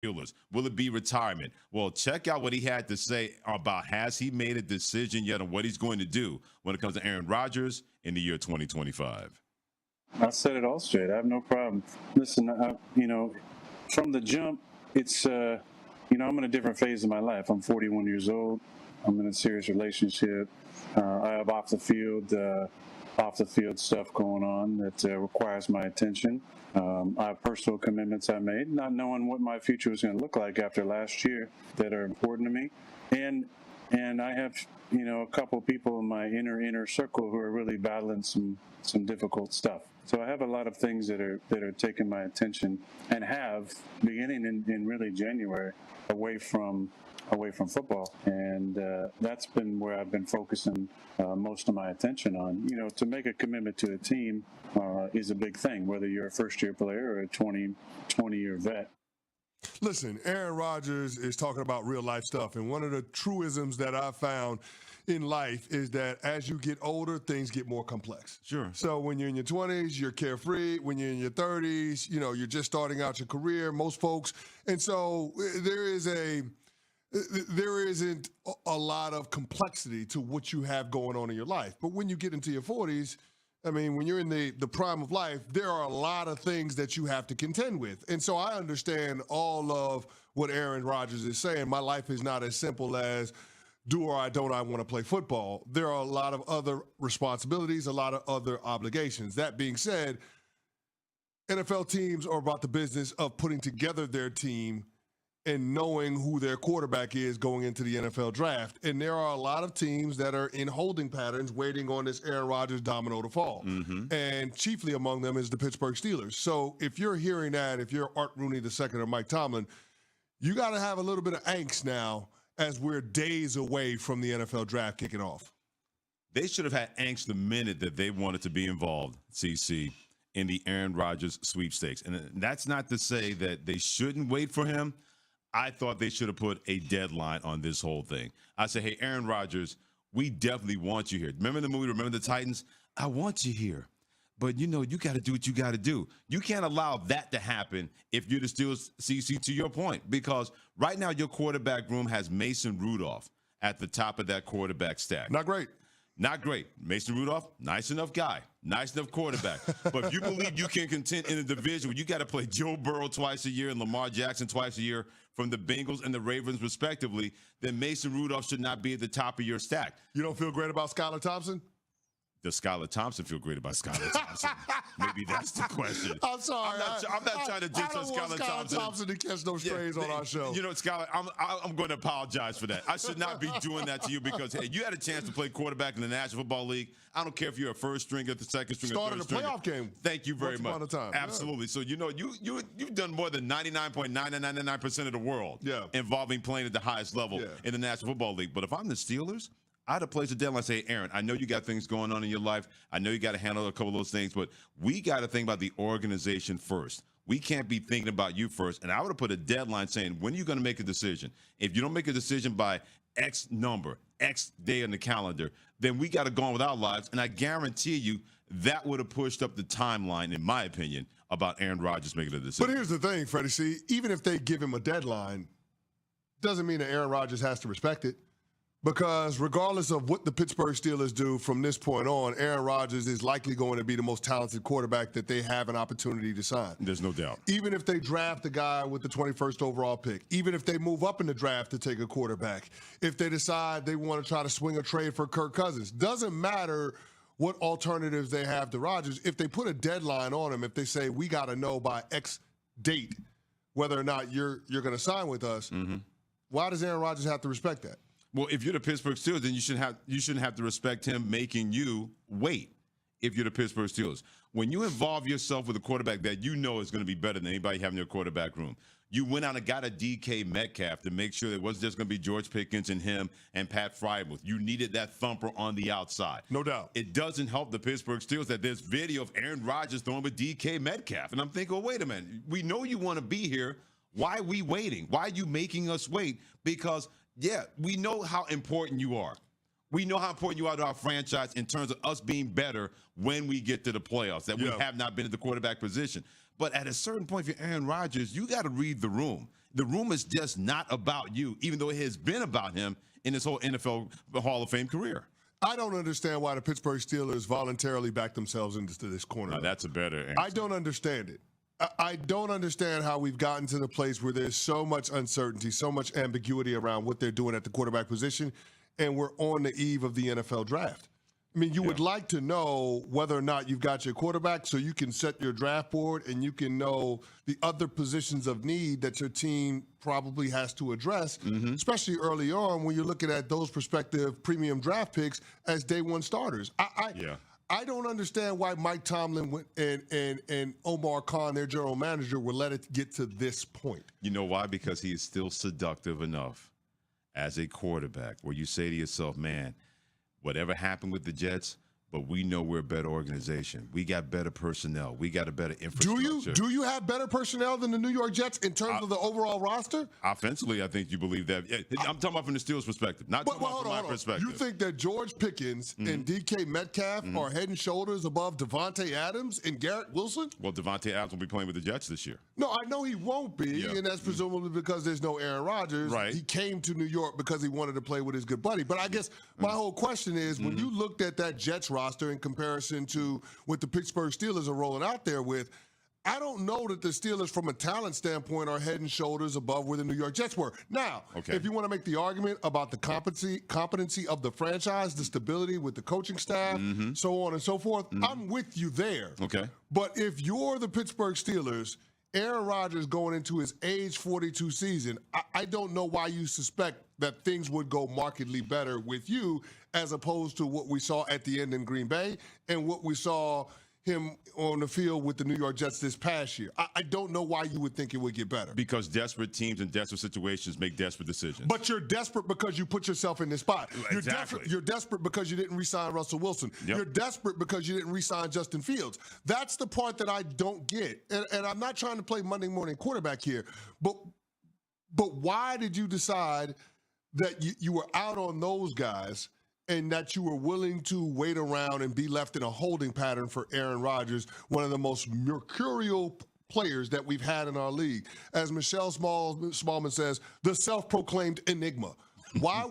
Steelers? Will it be retirement? Well, check out what he had to say about has he made a decision yet on what he's going to do when it comes to Aaron Rodgers in the year 2025. I said it all straight. I have no problem. Listen, from the jump, it's, I'm in a different phase of my life. I'm 41 years old. I'm in a serious relationship. I have off the field stuff going on that requires my attention. I have personal commitments I made, not knowing what my future was going to look like after last year that are important to me. And I have, a couple people in my inner circle who are really battling some difficult stuff. So I have a lot of things that are taking my attention and have beginning in really January away from football, and that's been where I've been focusing most of my attention on. To make a commitment to a team is a big thing, whether you're a first-year player or a 20-year vet. Listen, Aaron Rodgers is talking about real-life stuff, and one of the truisms that I've found in life is that as you get older, things get more complex. Sure. So when you're in your 20s, you're carefree. When you're in your 30s, you're just starting out your career, most folks. And so there isn't a lot of complexity to what you have going on in your life. But when you get into your 40s, when you're in the prime of life, there are a lot of things that you have to contend with. And so I understand all of what Aaron Rodgers is saying. My life is not as simple as do or don't I want to play football. There are a lot of other responsibilities, a lot of other obligations. That being said, NFL teams are about the business of putting together their team and knowing who their quarterback is going into the NFL draft. And there are a lot of teams that are in holding patterns waiting on this Aaron Rodgers domino to fall. Mm-hmm. And chiefly among them is the Pittsburgh Steelers. So if you're hearing that, if you're Art Rooney II or Mike Tomlin, you got to have a little bit of angst now as we're days away from the NFL draft kicking off. They should have had angst the minute that they wanted to be involved, CC, in the Aaron Rodgers sweepstakes. And that's not to say that they shouldn't wait for him. I thought they should have put a deadline on this whole thing. I said, hey, Aaron Rodgers, we definitely want you here. Remember the movie, Remember the Titans? I want you here. But, you got to do what you got to do. You can't allow that to happen if you're the Steelers, CC, to your point. Because right now your quarterback room has Mason Rudolph at the top of that quarterback stack. Not great. Not great. Mason Rudolph, nice enough guy, nice enough quarterback. But if you believe you can contend in a division where you got to play Joe Burrow twice a year and Lamar Jackson twice a year from the Bengals and the Ravens respectively, then Mason Rudolph should not be at the top of your stack. You don't feel great about Skylar Thompson? Does Skylar Thompson feel great about Skylar Thompson? Maybe that's the question. I'm sorry. I'm not trying to diss on Skylar Thompson to catch no strays on our show. Skylar, I'm going to apologize for that. I should not be doing that to you because, hey, you had a chance to play quarterback in the National Football League. I don't care if you're a first stringer, the second stringer, started third stringer. Started a playoff game. Thank you very much. Time. Absolutely. Yeah. So, you've done more than 99.999% of the world involving playing at the highest level in the National Football League. But if I'm the Steelers, I'd have placed a deadline and say, Aaron, I know you got things going on in your life. I know you got to handle a couple of those things, but we got to think about the organization first. We can't be thinking about you first. And I would have put a deadline saying, when are you going to make a decision? If you don't make a decision by X number, X day on the calendar, then we got to go on with our lives. And I guarantee you that would have pushed up the timeline, in my opinion, about Aaron Rodgers making a decision. But here's the thing, Freddie C. Even if they give him a deadline, doesn't mean that Aaron Rodgers has to respect it. Because regardless of what the Pittsburgh Steelers do from this point on, Aaron Rodgers is likely going to be the most talented quarterback that they have an opportunity to sign. There's no doubt. Even if they draft a guy with the 21st overall pick, even if they move up in the draft to take a quarterback, if they decide they want to try to swing a trade for Kirk Cousins, doesn't matter what alternatives they have to Rodgers. If they put a deadline on him, if they say we got to know by X date whether or not you're going to sign with us, why does Aaron Rodgers have to respect that? Well, if you're the Pittsburgh Steelers, then you shouldn't have to respect him making you wait. If you're the Pittsburgh Steelers, when you involve yourself with a quarterback that you know is going to be better than anybody having your quarterback room, you went out and got a DK Metcalf to make sure it wasn't just going to be George Pickens and him and Pat Freiermuth. You needed that thumper on the outside. No doubt. It doesn't help the Pittsburgh Steelers that there's video of Aaron Rodgers throwing with DK Metcalf, and I'm thinking, well, wait a minute, we know you want to be here. Why are we waiting? Why are you making us wait? Because yeah, we know how important you are. We know how important you are to our franchise in terms of us being better when we get to the playoffs, that we have not been at the quarterback position. But at a certain point, if you're Aaron Rodgers, you got to read the room. The room is just not about you, even though it has been about him in his whole NFL Hall of Fame career. I don't understand why the Pittsburgh Steelers voluntarily backed themselves into this corner. No, that's a better answer. I don't understand it. I don't understand how we've gotten to the place where there's so much uncertainty, so much ambiguity around what they're doing at the quarterback position, and we're on the eve of the NFL draft. I mean, you would like to know whether or not you've got your quarterback so you can set your draft board and you can know the other positions of need that your team probably has to address, especially early on when you're looking at those prospective premium draft picks as day one starters. I don't understand why Mike Tomlin and Omar Khan, their general manager, would let it get to this point. You know why? Because he is still seductive enough as a quarterback where you say to yourself, man, whatever happened with the Jets, but we know we're a better organization. We got better personnel. We got a better infrastructure. Do you have better personnel than the New York Jets in terms of the overall roster? Offensively, I think you believe that. I'm talking about from the Steelers' perspective, not talking about from my perspective. You think that George Pickens and DK Metcalf are head and shoulders above Devontae Adams and Garrett Wilson? Well, Devontae Adams will be playing with the Jets this year. No, I know he won't be, and that's presumably because there's no Aaron Rodgers. Right. He came to New York because he wanted to play with his good buddy. But I guess my whole question is, when you looked at that Jets roster in comparison to what the Pittsburgh Steelers are rolling out there with, I don't know that the Steelers, from a talent standpoint, are head and shoulders above where the New York Jets were. Now, if you want to make the argument about the competency of the franchise, the stability with the coaching staff, so on and so forth, I'm with you there. Okay. But if you're the Pittsburgh Steelers, Aaron Rodgers going into his age 42 season, I don't know why you suspect that things would go markedly better with you as opposed to what we saw at the end in Green Bay and what we saw him on the field with the New York Jets this past year. I don't know why you would think it would get better. Because desperate teams and desperate situations make desperate decisions. But you're desperate because you put yourself in this spot. Exactly. You're desperate because you didn't re-sign Russell Wilson. You're desperate because you didn't re-sign Justin Fields. That's the part that I don't get. And I'm not trying to play Monday morning quarterback here, but why did you decide that you were out on those guys and that you were willing to wait around and be left in a holding pattern for Aaron Rodgers, one of the most mercurial players that we've had in our league? As Michelle Smallman says, the self-proclaimed enigma. Why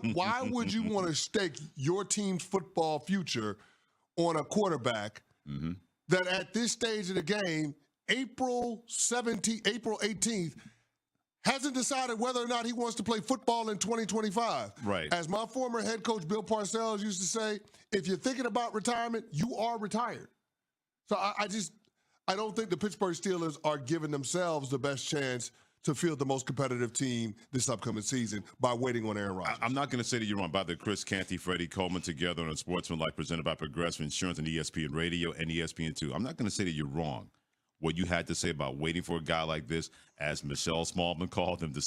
would you want to stake your team's football future on a quarterback that at this stage of the game, April 18th, hasn't decided whether or not he wants to play football in 2025. Right. As my former head coach Bill Parcells used to say, if you're thinking about retirement, you are retired. So I don't think the Pittsburgh Steelers are giving themselves the best chance to field the most competitive team this upcoming season by waiting on Aaron Rodgers. I'm not going to say that you're wrong. By the Chris Canty, Freddie Coleman together on a Sportsman Life presented by Progressive Insurance and ESPN Radio and ESPN2. I'm not going to say that you're wrong. What you had to say about waiting for a guy like this, as Michelle Smallman called him, the